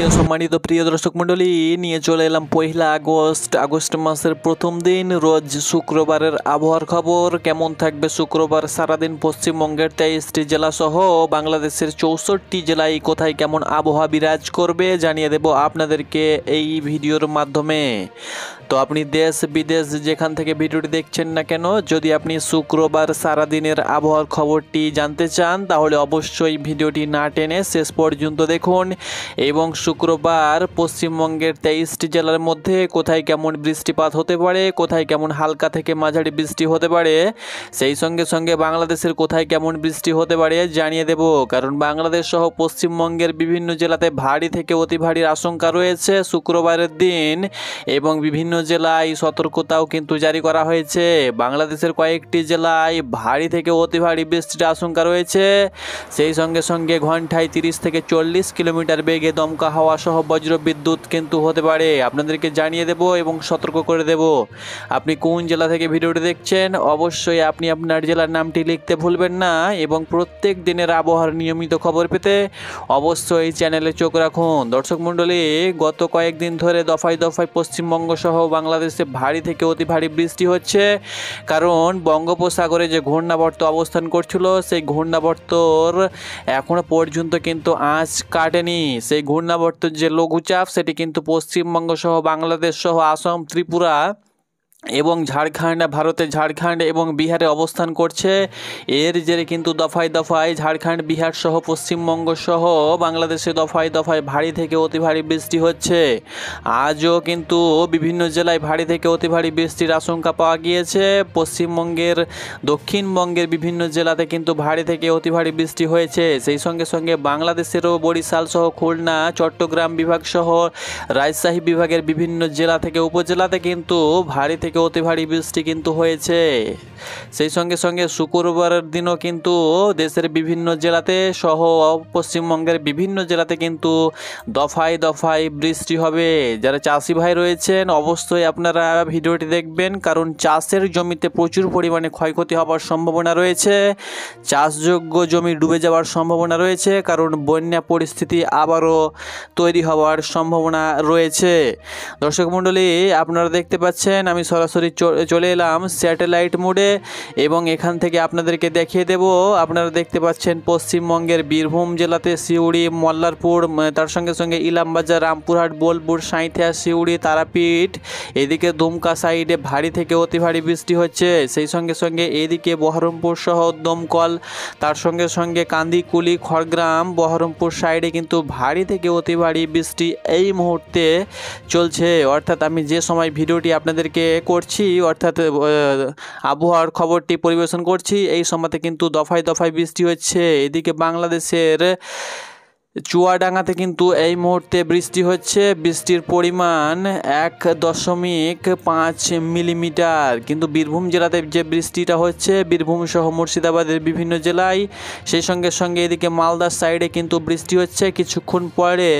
সম্মানিত প্রিয় দর্শক মণ্ডলী, নিয়ে চলে এলাম 1 আগস্ট মাসের প্রথম দিন রোজ শুক্রবারের আবহাওয়ার খবর। কেমন থাকবে শুক্রবার সারাদিন পশ্চিমবঙ্গের 23টি জেলা সহ বাংলাদেশের 64টি জেলায় কোথায় কেমন আবহাওয়া বিরাজ করবে জানিয়ে দেব আপনাদেরকে এই ভিডিওর মাধ্যমে। তো আপনি দেশ বিদেশ যেখান থেকে ভিডিওটি দেখছেন না কেন, যদি আপনি শুক্রবার সারাদিনের আবহাওয়ার খবরটি জানতে চান তাহলে অবশ্যই ভিডিওটি না টেনে শেষ পর্যন্ত দেখুন। এবং শুক্রবার পশ্চিমবঙ্গের 23টি জেলার মধ্যে কোথায় কেমন বৃষ্টিপাত হতে পারে, কোথায় কেমন হালকা থেকে মাঝারি বৃষ্টি হতে পারে, সেই সঙ্গে সঙ্গে বাংলাদেশের কোথায় কেমন বৃষ্টি হতে পারে জানিয়ে দেব। কারণ বাংলাদেশ সহ পশ্চিমবঙ্গের বিভিন্ন জেলাতে ভারী থেকে অতি ভারীর আশঙ্কা রয়েছে শুক্রবারের দিন, এবং বিভিন্ন জেলায় সতর্কতাও কিন্তু জারি করা হয়েছে। বাংলাদেশের কয়েকটি জেলায় ভারী থেকে অতি ভারী বৃষ্টির আশঙ্কা রয়েছে। সেই সঙ্গে সঙ্গে ঘন্টায় 30 থেকে 40 কিলোমিটার বেগে দমকা হাওয়া সহ বজ্র বিদ্যুৎ কিন্তু হতে পারে, আপনাদেরকে জানিয়ে দেব এবং সতর্ক করে দেব। আপনি কোন জেলা থেকে ভিডিওটি দেখছেন অবশ্যই আপনি আপনার জেলার নামটি লিখতে ভুলবেন না, এবং প্রত্যেক দিনের আবহাওয়ার নিয়মিত খবর পেতে অবশ্যই চ্যানেলে চোখ রাখুন। দর্শক মণ্ডলী, গত কয়েকদিন ধরে দফায় দফায় পশ্চিমবঙ্গ সহ বাংলাদেশে ভারী থেকে অতি ভারী বৃষ্টি হচ্ছে। কারণ বঙ্গোপসাগরে যে ঘূর্ণাবর্ত অবস্থান করছিল সেই ঘূর্ণাবর্তর এখনো পর্যন্ত কিন্তু আঁচ কাটেনি। সেই ঘূর্ণাবর্তের যে লঘুচাপ সেটি কিন্তু পশ্চিমবঙ্গ সহ বাংলাদেশ সহ আসাম, ত্রিপুরা এবং ঝাড়খণ্ড, ভারতের ঝাড়খণ্ড এবং বিহারে অবস্থান করছে। এর জেরে কিন্তু দফায় দফায় ঝাড়খণ্ড, বিহার সহ পশ্চিমবঙ্গ সহ বাংলাদেশে দফায় দফায় ভারী থেকে অতি ভারী বৃষ্টি হচ্ছে। আজও কিন্তু বিভিন্ন জেলায় ভারী থেকে অতি ভারী বৃষ্টির আশঙ্কা পাওয়া গিয়েছে। পশ্চিমবঙ্গের, দক্ষিণবঙ্গের বিভিন্ন জেলাতে কিন্তু ভারী থেকে অতি ভারী বৃষ্টি হয়েছে। সেই সঙ্গে সঙ্গে বাংলাদেশেরও বরিশাল সহ খুলনা, চট্টগ্রাম বিভাগ সহ রাজশাহী বিভাগের বিভিন্ন জেলা থেকে উপজেলাতে কিন্তু ভারী থেকে অতি ভারী বৃষ্টি কিন্তু হয়েছে। সেই সঙ্গে সঙ্গে শুক্রবারের দিনও কিন্তু দেশের বিভিন্ন জেলাতে সহ পশ্চিমবঙ্গের বিভিন্ন জেলাতে কিন্তু দফায় দফায় বৃষ্টি হবে। যারা চাষি ভাই রয়েছেন অবশ্যই আপনারা ভিডিওটি দেখবেন, কারণ চাষের জমিতে প্রচুর পরিমাণে ক্ষয়ক্ষতি হওয়ার সম্ভাবনা রয়েছে। চাষযোগ্য জমি ডুবে যাওয়ার সম্ভাবনা রয়েছে, কারণ বন্যা পরিস্থিতি আবারও তৈরি হওয়ার সম্ভাবনা রয়েছে। দর্শক মণ্ডলী, আপনারা দেখতে পাচ্ছেন আমি সরাসরি চলে এলাম স্যাটেলাইট মোডে, এবং এখান থেকে আপনাদেরকে দেখিয়ে দেব। আপনারা দেখতে পাচ্ছেন পশ্চিমবঙ্গের বীরভূম জেলাতে সিউড়ি, মল্লারপুর, তার সঙ্গে সঙ্গে ইলামবাজার, রামপুরহাট, বোলপুর, সাঁইথিয়া, সিউড়ি, তারাপীঠ, এদিকে দুমকা সাইডে ভারী থেকে অতি ভারী বৃষ্টি হচ্ছে। সেই সঙ্গে সঙ্গে এদিকে বহরমপুর সহ দমকল, তার সঙ্গে সঙ্গে কান্দিকুলি, খড়গ্রাম, বহরমপুর সাইডে কিন্তু ভারী থেকে অতি ভারী বৃষ্টি এই মুহূর্তে চলছে। অর্থাৎ আমি যে সময় ভিডিওটি আপনাদেরকে করছি, অর্থাৎ আবহাওয়ার খবরটি পরিবেশন করছি, এই সময়তে কিন্তু দফায় দফায় বৃষ্টি হচ্ছে। এদিকে বাংলাদেশের চুয়াডাঙ্গাতে কিন্তু এই মুহূর্তে বৃষ্টি হচ্ছে। বৃষ্টির পরিমাণ 1.5 মিলিমিটার। কিন্তু বীরভূম জেলাতে যে বৃষ্টিটা হচ্ছে, বীরভূম সহ মুর্শিদাবাদের বিভিন্ন জেলায়, সেই সঙ্গে সঙ্গে এদিকে মালদার সাইডে কিন্তু বৃষ্টি হচ্ছে। কিছুক্ষণ পরে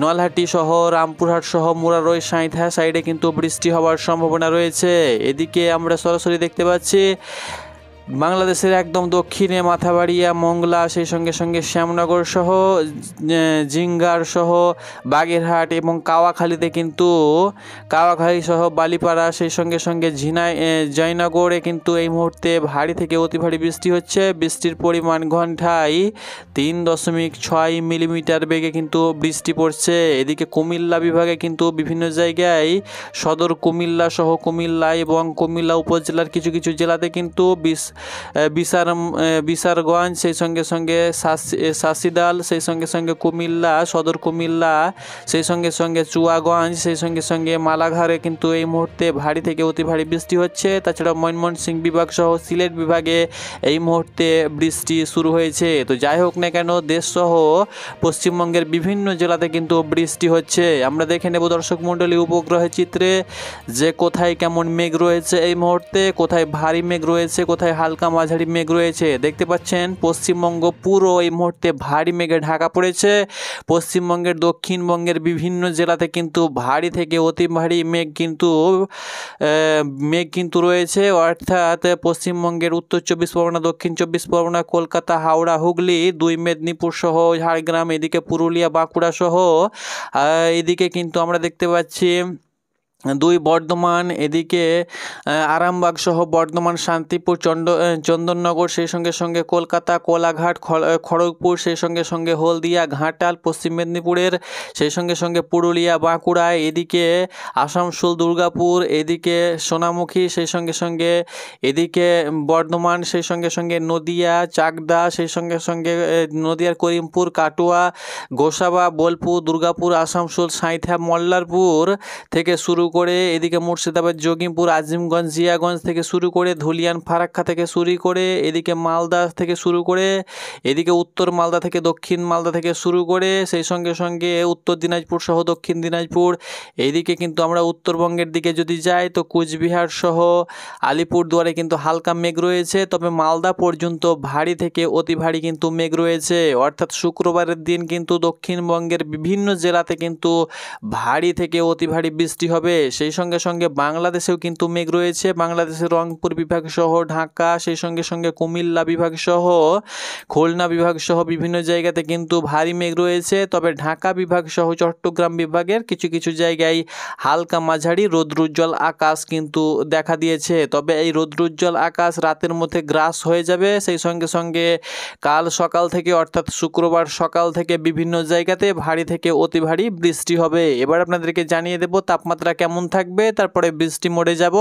নলহাটি সহ রামপুরহাট সহ মুরারই, সাঁইথিয়া সাইডে কিন্তু বৃষ্টি হওয়ার সম্ভাবনা রয়েছে। এদিকে আমরা সরাসরি দেখতে পাচ্ছি বাংলাদেশের একদম দক্ষিণে মাথাবাড়িয়া, মংলা, সেই সঙ্গে সঙ্গে শ্যামনগর সহ জিঙ্গার সহ বাগেরহাট এবং কাওয়াখালীতে কিন্তু কাওয়াখালী সহ বালিপাড়া, সেই সঙ্গে সঙ্গে জয়নগরে কিন্তু এই মুহূর্তে ভারী থেকে অতি ভারী বৃষ্টি হচ্ছে। বৃষ্টির পরিমাণ ঘন্টায় 3.6 মিলিমিটার বেগে কিন্তু বৃষ্টি পড়ছে। এদিকে কুমিল্লা বিভাগে কিন্তু বিভিন্ন জায়গায় সদর কুমিল্লা সহ কুমিল্লা এবং কুমিল্লা উপজেলার কিছু কিছু জেলাতে কিন্তু বিচারগঞ্জ, সেই সঙ্গে সঙ্গে সাসিদাল, সেই সঙ্গে সঙ্গে কুমিল্লা, সদর কুমিল্লা, সেই সঙ্গে সঙ্গে চুয়াগঞ্জ, সেই সঙ্গে সঙ্গে মালাঘারে কিন্তু এই মুহূর্তে ভারী থেকে অতি ভারী বৃষ্টি হচ্ছে। তাছাড়া ময়মনসিংহ বিভাগ সহ সিলেট বিভাগে এই মুহূর্তে বৃষ্টি শুরু হয়েছে। তো যাই হোক না কেন, দেশ সহ পশ্চিমবঙ্গের বিভিন্ন জেলাতে কিন্তু বৃষ্টি হচ্ছে। আমরা দেখে নেব দর্শক মণ্ডলী উপগ্রহের চিত্রে যে কোথায় কেমন মেঘ রয়েছে এই মুহূর্তে, কোথায় ভারী মেঘ রয়েছে, কোথায় হালকা মাঝারি মেঘ রয়েছে। দেখতে পাচ্ছেন পশ্চিমবঙ্গ পুরো এই মুহূর্তে ভারী মেঘে ঢাকা পড়েছে। পশ্চিমবঙ্গের দক্ষিণবঙ্গের বিভিন্ন জেলাতে কিন্তু ভারী থেকে অতি ভারী মেঘ কিন্তু রয়েছে, অর্থাৎ পশ্চিমবঙ্গের উত্তর 24 পরগনা, দক্ষিণ 24 পরগনা, কলকাতা, হাওড়া, হুগলি, 2 মেদিনীপুর সহ ঝাড়গ্রাম, এদিকে পুরুলিয়া, বাঁকুড়া সহ এদিকে কিন্তু আমরা দেখতে পাচ্ছি 2 বর্ধমান, এদিকে আরামবাগ সহ বর্ধমান, শান্তিপুর, চন্দননগর, সেই সঙ্গে সঙ্গে কলকাতা, কোলাঘাট, খড়গপুর, সেই সঙ্গে সঙ্গে হলদিয়া, ঘাটাল পশ্চিম মেদিনীপুরের, সেই সঙ্গে সঙ্গে পুরুলিয়া, বাঁকুড়া, এদিকে আসানসোল, দুর্গাপুর, এদিকে সোনামুখী, সেই সঙ্গে সঙ্গে এদিকে বর্ধমান, সেই সঙ্গে সঙ্গে নদিয়া, চাকদা, সেই সঙ্গে সঙ্গে নদিয়ার করিমপুর, কাটোয়া, গোসাবা, বোলপুর, দুর্গাপুর, আসানসোল, সাঁইথা, মল্লারপুর থেকে শুরু করে এদিকে মুর্শিদাবাদ, জঙ্গিপুর, আজিমগঞ্জ, জিয়াগঞ্জ থেকে শুরু করে ধুলিয়ান, ফারাক্কা থেকে শুরু করে এদিকে মালদা থেকে শুরু করে এদিকে উত্তর মালদা থেকে দক্ষিণ মালদা থেকে শুরু করে সেই সঙ্গে সঙ্গে উত্তর দিনাজপুর সহ দক্ষিণ দিনাজপুর, এইদিকে কিন্তু আমরা উত্তরবঙ্গের দিকে যদি যাই তো কুচবিহার সহ আলিপুরদুয়ারে কিন্তু হালকা মেঘ রয়েছে, তবে মালদা পর্যন্ত ভারী থেকে অতি ভারী কিন্তু মেঘ রয়েছে। অর্থাৎ শুক্রবারের দিন কিন্তু দক্ষিণবঙ্গের বিভিন্ন জেলাতে কিন্তু ভারী থেকে অতি ভারী বৃষ্টি হবে। সেই সঙ্গে সঙ্গে বাংলাদেশেও কিন্তু মেঘ রয়েছে, বাংলাদেশের রংপুর বিভাগ সহ ঢাকা, সেই সঙ্গে সঙ্গে কুমিল্লা বিভাগ সহ খুলনা বিভাগ সহ বিভিন্ন জায়গাতে কিন্তু ভারী মেঘ রয়েছে, তবে ঢাকা বিভাগ সহ চট্টগ্রাম বিভাগের কিছু কিছু জায়গায় হালকা মাঝারি রৌদ্রোজ্জ্বল আকাশ কিন্তু দেখা দিয়েছে। তবে এই রৌদ্রোজ্জ্বল আকাশ রাতের মধ্যে গ্রাস হয়ে যাবে। সেই সঙ্গে সঙ্গে কাল সকাল থেকে অর্থাৎ শুক্রবার সকাল থেকে বিভিন্ন জায়গাতে ভারী থেকে অতি ভারী বৃষ্টি হবে। এবার আপনাদেরকে জানিয়ে দেব তাপমাত্রা কেমন থাকবে, তারপরে বৃষ্টি মোড়ে যাব,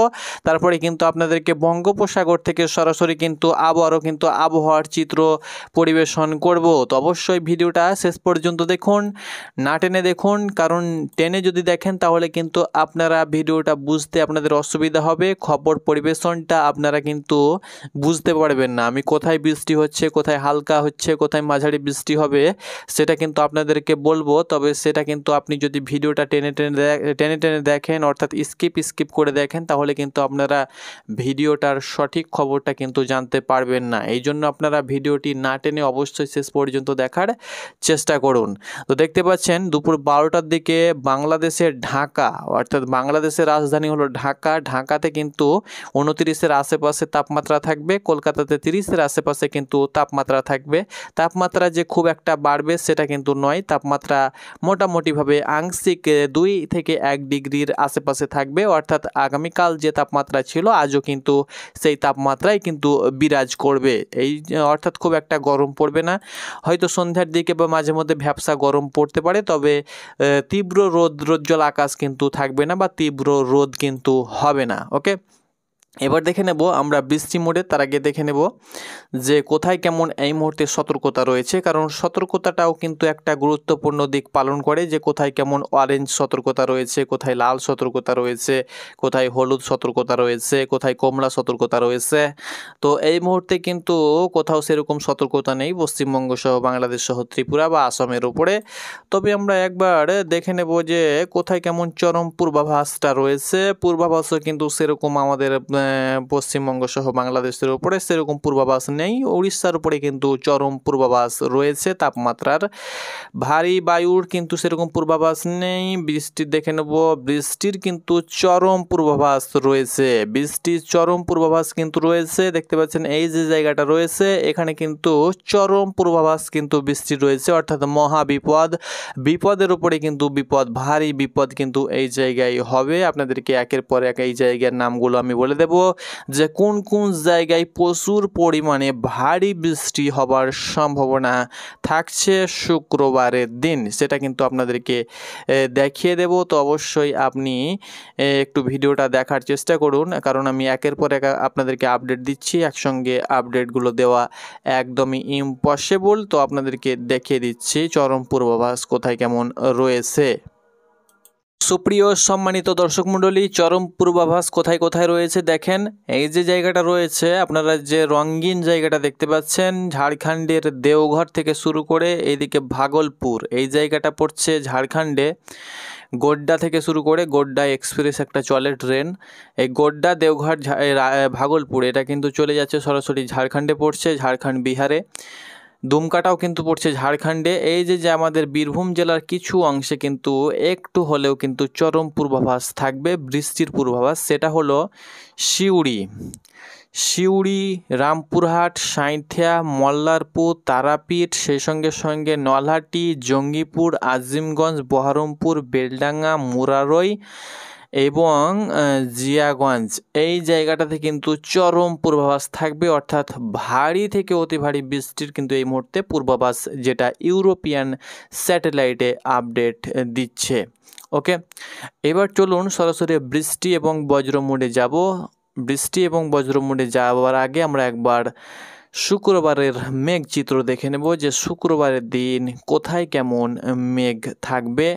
তারপরে কিন্তু আপনাদেরকে বঙ্গোপসাগর থেকে সরাসরি কিন্তু আবারও কিন্তু আবহাওয়ার চিত্র পরিবেশন করব। তো অবশ্যই ভিডিওটা শেষ পর্যন্ত দেখুন, না টেনে দেখুন, কারণ টেনে যদি দেখেন তাহলে কিন্তু আপনারা ভিডিওটা বুঝতে আপনাদের অসুবিধা হবে, খবর পরিবেশনটা আপনারা কিন্তু বুঝতে পারবেন না। আমি কোথায় বৃষ্টি হচ্ছে, কোথায় হালকা হচ্ছে, কোথায় মাঝারি বৃষ্টি হবে সেটা কিন্তু আপনাদেরকে বলবো, তবে সেটা কিন্তু আপনি যদি ভিডিওটা টেনে টেনে দেখেন অর্থাৎ স্কিপ করে দেখেন তাহলে কিন্তু আপনারা ভিডিওটার সঠিক খবরটা কিন্তু জানতে পারবেন না। এই জন্য আপনারা ভিডিওটি না টেনে অবশ্যই শেষ পর্যন্ত দেখার চেষ্টা করুন। তো দেখতে পাচ্ছেন দুপুর 12টার দিকে বাংলাদেশের ঢাকা অর্থাৎ বাংলাদেশের রাজধানী হলো ঢাকা, ঢাকাতে কিন্তু 29-এর আশেপাশে তাপমাত্রা থাকবে, কলকাতাতে 30-এর আশেপাশে কিন্তু তাপমাত্রা থাকবে। তাপমাত্রা যে খুব একটা বাড়বে সেটা কিন্তু নয়, তাপমাত্রা মোটামুটিভাবে আংশিক 2 থেকে 1 ডিগ্রির আশেপাশে থাকবে, অর্থাৎ আগামীকাল যে তাপমাত্রা ছিল আজও কিন্তু সেই তাপমাত্রাই কিন্তু বিরাজ করবে। এই অর্থাৎ খুব একটা গরম পড়বে না, হয়তো সন্ধ্যার দিকে বা মাঝে মধ্যে ভ্যাপসা গরম পড়তে পারে, তবে তীব্র রৌদ্রোজ্জ্বল আকাশ কিন্তু থাকবে না বা তীব্র রোদ কিন্তু হবে না। ওকে, এবার দেখে নেব আমরা বৃষ্টি মোডে, তার আগে দেখে নেব যে কোথায় কেমন এই মুহূর্তে সতর্কতা রয়েছে, কারণ সতর্কতাটাও কিন্তু একটা গুরুত্বপূর্ণ দিক পালন করে যে কোথায় কেমন অরেঞ্জ সতর্কতা রয়েছে, কোথায় লাল সতর্কতা রয়েছে, কোথায় হলুদ সতর্কতা রয়েছে, কোথায় কমলা সতর্কতা রয়েছে। তো এই মুহূর্তে কিন্তু কোথাও সেরকম সতর্কতা নেই পশ্চিমবঙ্গ সহ বাংলাদেশ সহ ত্রিপুরা বা আসামের উপরে। তবে আমরা একবার দেখে নেব যে কোথায় কেমন চরম পূর্বাভাসটা রয়েছে। পূর্বাভাসও কিন্তু সেরকম আমাদের পশ্চিমবঙ্গ সহ বাংলাদেশের উপরে সেরকম পূর্বাভাস নেই, উড়িষ্যার উপরে কিন্তু চরম পূর্বাভাস রয়েছে তাপমাত্রার। ভারী বায়ুর কিন্তু সেরকম পূর্বাভাস নেই। বৃষ্টির দেখে নেব, বৃষ্টির কিন্তু চরম পূর্বাভাস রয়েছে, বৃষ্টির চরম পূর্বাভাস কিন্তু রয়েছে। দেখতে পাচ্ছেন এই যে জায়গাটা রয়েছে এখানে কিন্তু চরম পূর্বাভাস কিন্তু বৃষ্টির রয়েছে, অর্থাৎ মহা বিপদের উপরে কিন্তু বিপদ, ভারী বিপদ কিন্তু এই জায়গায় হবে। আপনাদেরকে একের পর এক এই জায়গার নামগুলো আমি বলে দেব যে কোন কোন জায়গায় প্রচুর পরিমাণে ভারী বৃষ্টি হবার সম্ভাবনা থাকছে শুক্রবারের দিন, সেটা কিন্তু আপনাদেরকে দেখিয়ে দেব। তো অবশ্যই আপনি একটু ভিডিওটা দেখার চেষ্টা করুন, কারণ আমি একের পর এক আপনাদেরকে আপডেট দিচ্ছি, একসঙ্গে আপডেটগুলো দেওয়া একদমই ইম্পসিবল। তো আপনাদেরকে দেখিয়ে দিচ্ছি চরম পূর্বাভাস কোথায় কেমন রয়েছে। সুপ্রিয় সম্মানিত দর্শক মণ্ডলী, চরম পূর্বাভাস কোথায় কোথায় রয়েছে দেখেন। এই যে জায়গাটা রয়েছে আপনারা যে রঙিন জায়গাটা দেখতে পাচ্ছেন, ঝাড়খণ্ডের দেওঘর থেকে শুরু করে এইদিকে ভাগলপুর, এই জায়গাটা পড়ছে ঝাড়খণ্ডে। গোড্ডা থেকে শুরু করে গোড্ডা এক্সপ্রেস একটা চলে ট্রেন। এই গোড্ডা দেওঘর ভাগলপুর এটা কিন্তু চলে যাচ্ছে সরাসরি ঝাড়খণ্ডে পড়ছে, ঝাড়খণ্ড বিহারে। দুমকাটাও কিন্তু পড়ছে ঝাড়খণ্ডে। এই যে আমাদের বীরভূম জেলার কিছু অংশে কিন্তু একটু হলেও কিন্তু চরম পূর্বাভাস থাকবে, বৃষ্টির পূর্বাভাস। সেটা হলো সিউড়ি, রামপুরহাট, সাঁইথিয়া, মল্লারপুর, তারাপীঠ, সেই সঙ্গে সঙ্গে নলহাটি, জঙ্গিপুর, আজিমগঞ্জ, বহরমপুর, বেলডাঙ্গা, মুরারই এবং জিয়াগঞ্জ। এই জায়গাটাতে কিন্তু চরম পূর্বাভাস থাকবে, অর্থাৎ ভারী থেকে অতি ভারী বৃষ্টির কিন্তু এই মুহূর্তে পূর্বাভাস, যেটা ইউরোপিয়ান স্যাটেলাইটে আপডেট দিচ্ছে। ওকে, এবার চলুন সরাসরি বৃষ্টি এবং বজ্র মোডে যাব। বৃষ্টি এবং বজ্র মোডে যাওয়ার আগে আমরা একবার শুক্রবারের মেঘ চিত্র দেখে নেব, যে শুক্রবারের দিন কোথায় কেমন মেঘ থাকবে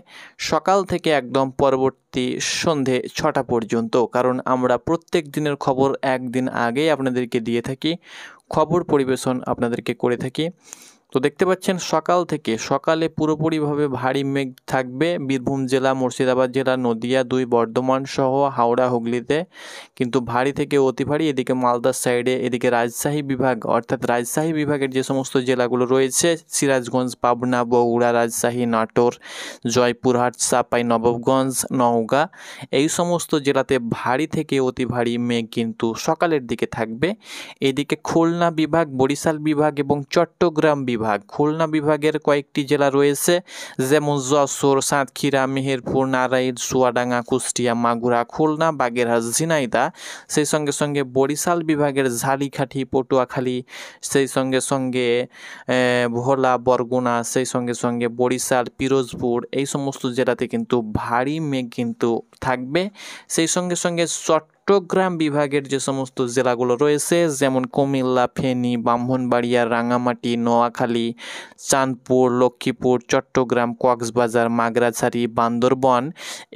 সকাল থেকে একদম পরবর্তী সন্ধে 6টা পর্যন্ত। কারণ আমরা প্রত্যেক দিনের খবর একদিন আগেই আপনাদেরকে দিয়ে থাকি, খবর পরিবেশন আপনাদেরকে করে থাকি। তো দেখতে পাচ্ছেন সকালে পুরোপুরিভাবে ভারী মেঘ থাকবে বীরভূম জেলা, মুর্শিদাবাদ জেলা, নদিয়া 2, বর্ধমান সহ হাওড়া, হুগলিতে কিন্তু ভারী থেকে অতি ভারী। এদিকে মালদার সাইডে, এদিকে রাজশাহী বিভাগ, অর্থাৎ রাজশাহী বিভাগের যে সমস্ত জেলাগুলো রয়েছে, সিরাজগঞ্জ, পাবনা, বগুড়া, রাজশাহী, নাটোর, জয়পুরহাট, চাঁপাই নবাবগঞ্জ, নওগাঁ, এই সমস্ত জেলাতে ভারী থেকে অতি ভারী মেঘ কিন্তু সকালের দিকে থাকবে। এদিকে খুলনা বিভাগ, বরিশাল বিভাগ এবং চট্টগ্রাম বিভাগ, খুলনা বিভাগের কয়েকটি জেলা রয়েছে, যেমন যশোর, সাতক্ষীরা, মেহেরপুর, নারাইল, চুয়াডাঙ্গা, কুষ্টিয়া, মাগুরা, খুলনা, বাগেরহাট, ঝিনাইদহ। সেই সঙ্গে সঙ্গে বরিশাল বিভাগের ঝালিখাঠি, পটুয়াখালী, সেই সঙ্গে সঙ্গে ভোলা, বরগুনা, সেই সঙ্গে সঙ্গে বরিশাল, পিরোজপুর, এই সমস্ত জেলাতে কিন্তু ভারী মেঘ কিন্তু থাকবে। সেই সঙ্গে সঙ্গে চট্টগ্রাম বিভাগের যে সমস্ত জেলাগুলো রয়েছে, যেমন কুমিল্লা, ফেনী, ব্রাহ্মণবাড়িয়া, রাঙামাটি, নোয়াখালী, চাঁদপুর, লক্ষ্মীপুর, চট্টগ্রাম, কক্সবাজার, মাগরাছড়ি, বান্দরবন,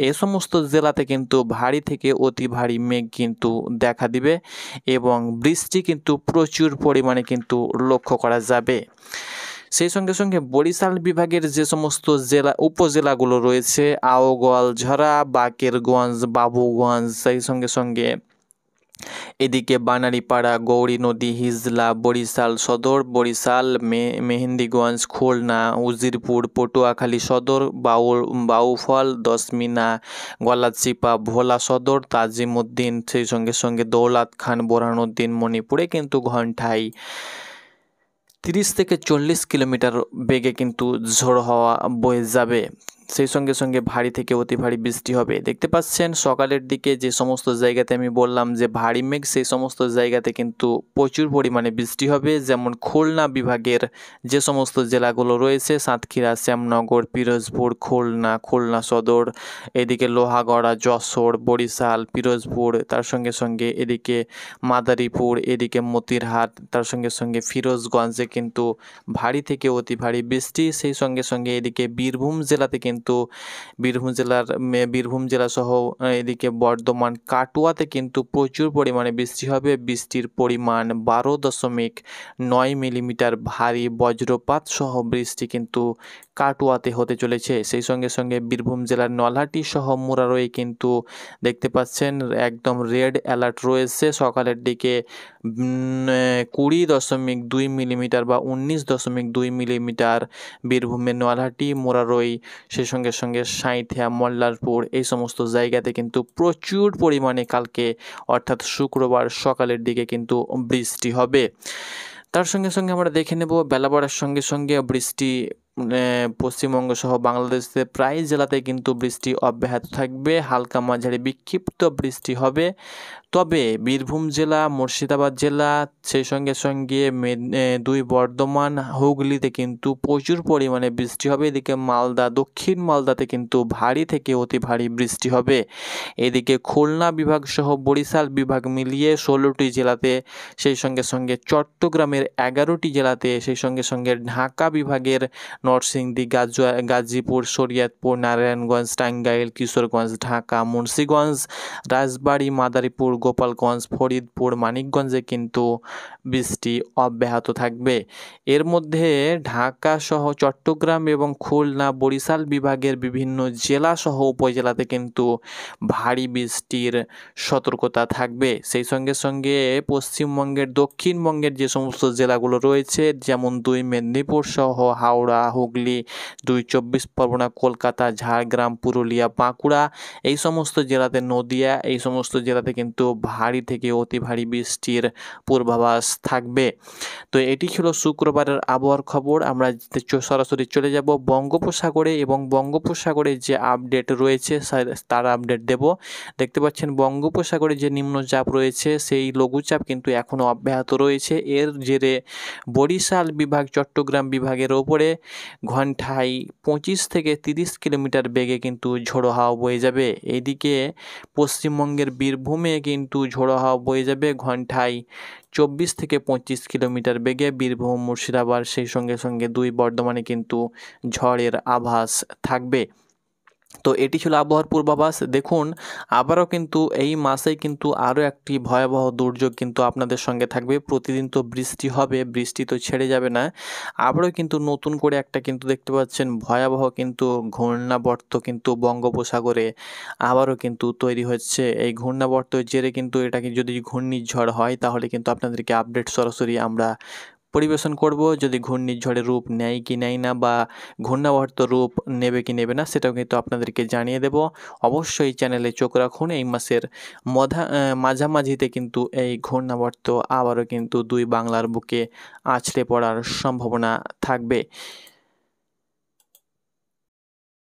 এ সমস্ত জেলাতে কিন্তু ভারী থেকে অতি ভারী মেঘ কিন্তু দেখা দিবে এবং বৃষ্টি কিন্তু প্রচুর পরিমাণে কিন্তু লক্ষ্য করা যাবে। সেই সঙ্গে সঙ্গে বরিশাল বিভাগের যে সমস্ত উপজেলাগুলো রয়েছে, আওগল, ঝরা, বাকেরগঞ্জ, বাবুগঞ্জ, সেই সঙ্গে সঙ্গে এদিকে বানারীপাড়া, গৌরী নদী, হিজলা, বরিশাল সদর, বরিশাল, মেহেন্দিগঞ্জ, খুলনা, উজিরপুর, পটুয়াখালী সদর, বাউফল, দশমিনা, গলাচিপা, ভোলা সদর, তাজিমউদ্দিন, সেই সঙ্গে সঙ্গে দৌলত খান, বোরহানউদ্দিন, মণিপুরে কিন্তু ঘন্টায় 30 থেকে 40 কিলোমিটার বেগে কিন্তু ঝোড়ো হাওয়া বয়ে যাবে। সেই সঙ্গে সঙ্গে ভারী থেকে অতি ভারী বৃষ্টি হবে। দেখতে পাচ্ছেন সকালের দিকে যে সমস্ত জায়গাতে আমি বললাম যে ভারী মেঘ, সেই সমস্ত জায়গাতে কিন্তু প্রচুর পরিমাণে বৃষ্টি হবে। যেমন খুলনা বিভাগের যে সমস্ত জেলাগুলো রয়েছে, সাতক্ষীরা, শ্যামনগর, পিরোজপুর, খুলনা সদর, এদিকে লোহাগড়া, যশোর, বরিশাল, পিরোজপুর, তার সঙ্গে সঙ্গে এদিকে মাদারীপুর, এদিকে মতিরহাট, তার সঙ্গে সঙ্গে ফিরোজগঞ্জে কিন্তু ভারী থেকে অতি ভারী বৃষ্টি। সেই সঙ্গে সঙ্গে এদিকে বীরভূম জেলাতে কিন্তু বীরভূম জেলা সহ এদিকে বর্ধমান, কাটুয়াতে কিন্তু প্রচুর পরিমাণে বৃষ্টি হবে। বৃষ্টির পরিমাণ 12.9 মিলিমিটার ভারী বজ্রপাত সহ বৃষ্টি কিন্তু কাটুয়াতে হতে চলেছে। সেই সঙ্গে সঙ্গে বীরভূম জেলার নলহাটি সহ মুরারই কিন্তু দেখতে পাচ্ছেন একদম রেড অ্যালার্ট রয়েছে। সকালের দিকে 20.2 মিলিমিটার বা 19.2 মিলিমিটার বীরভূমের নলহাটি, মুরারই, সেই সঙ্গে সঙ্গে সাঁইথিয়া, মল্লারপুর, এই সমস্ত জায়গাতে কিন্তু প্রচুর পরিমাণে কালকে অর্থাৎ শুক্রবার সকালের দিকে কিন্তু বৃষ্টি হবে। তার সঙ্গে সঙ্গে আমরা দেখে নেব বেলা বাড়ার সঙ্গে সঙ্গে বৃষ্টি পশ্চিমবঙ্গ সহ বাংলাদেশের প্রায় জেলাতে কিন্তু বৃষ্টি অব্যাহত থাকবে, হালকা মাঝারি বিক্ষিপ্ত বৃষ্টি হবে। তবে বীরভূম জেলা, মুর্শিদাবাদ জেলা, সেই সঙ্গে সঙ্গে 2 বর্ধমান, হুগলিতে কিন্তু প্রচুর পরিমাণে বৃষ্টি হবে। এদিকে মালদা, দক্ষিণ মালদাতে কিন্তু ভারী থেকে অতি ভারী বৃষ্টি হবে। এদিকে খুলনা বিভাগ সহ বরিশাল বিভাগ মিলিয়ে 16টি জেলাতে, সেই সঙ্গে সঙ্গে চট্টগ্রামের 11টি জেলাতে, সেই সঙ্গে সঙ্গে ঢাকা বিভাগের নরসিংদী, গাজীপুর, শরীয়তপুর, নারায়ণগঞ্জ, টাঙ্গাইল, কিশোরগঞ্জ, ঢাকা, মুন্সিগঞ্জ, রাজবাড়ী, মাদারীপুর, গোপালগঞ্জ, ফরিদপুর, মানিকগঞ্জে কিন্তু বৃষ্টি অব্যাহত থাকবে। এর মধ্যে ঢাকা সহ চট্টগ্রাম এবং খুলনা, বরিশাল বিভাগের বিভিন্ন জেলা সহ উপজেলাতে কিন্তু ভারী বৃষ্টির সতর্কতা থাকবে। সেই সঙ্গে সঙ্গে পশ্চিমবঙ্গের দক্ষিণবঙ্গের যে সমস্ত জেলাগুলো রয়েছে, যেমন 2 মেদিনীপুর সহ হাওড়া, হুগলি, 2 চব্বিশ পরগনা, কলকাতা, ঝাড়গ্রাম, পুরুলিয়া, বাঁকুড়া, এই সমস্ত জেলাতে, নদিয়া, এই সমস্ত জেলাতে কিন্তু ভারী থেকে অতি ভারী বৃষ্টির পূর্বাভাস থাকবে। তো এটি ছিল শুক্রবারের আবহাওয়ার খবর। আমরা সরাসরি চলে যাব বঙ্গোপসাগরে এবং বঙ্গোপসাগরে যে আপডেট রয়েছে তার আপডেট দেব। দেখতে পাচ্ছেন বঙ্গোপসাগরে যে নিম্নচাপ রয়েছে সেই লঘুচাপ কিন্তু এখনও অব্যাহত রয়েছে। এর জেরে বরিশাল বিভাগ, চট্টগ্রাম বিভাগের ওপরে ঘন্টায় 25 থেকে 30 কিলোমিটার বেগে কিন্তু ঝোড়ো হাওয়া বয়ে যাবে। এইদিকে পশ্চিমবঙ্গের বীরভূমে কিন্তু ঝোড়ো হাওয়া বয়ে যাবে ঘন্টায় 24 থেকে 25 কিলোমিটার বেগে। বীরভূম, মুর্শিদাবাদ, সেই সঙ্গে সঙ্গে 2 বর্ধমানে কিন্তু ঝড়ের আভাস থাকবে। তো এটি ছিল আবহাওয়ার পূর্বাভাস। দেখুন, আবারও কিন্তু এই মাসেই কিন্তু আরও একটি ভয়াবহ দুর্যোগ কিন্তু আপনাদের সঙ্গে থাকবে। প্রতিদিন তো বৃষ্টি হবে, বৃষ্টি তো ছেড়ে যাবে না। আবারও কিন্তু নতুন করে একটা কিন্তু দেখতে পাচ্ছেন ভয়াবহ কিন্তু ঘূর্ণাবর্ত কিন্তু বঙ্গোপসাগরে আবারও কিন্তু তৈরি হচ্ছে। এই ঘূর্ণাবর্তের জেরে কিন্তু এটাকে যদি ঘূর্ণিঝড় হয় তাহলে কিন্তু আপনাদেরকে আপডেট সরাসরি আমরা পরিবেশন করব। যদি ঘূর্ণিঝড়ের রূপ নেয় কি নেয় না, বা ঘূর্ণাবর্ত রূপ নেবে কি নেবে না, সেটাও কিন্তু আপনাদেরকে জানিয়ে দেব। অবশ্যই চ্যানেলে চোখ রাখুন। এই মাসের মাঝামাঝিতে কিন্তু এই ঘূর্ণাবর্ত আবারও কিন্তু 2 বাংলার বুকে আছড়ে পড়ার সম্ভাবনা থাকবে।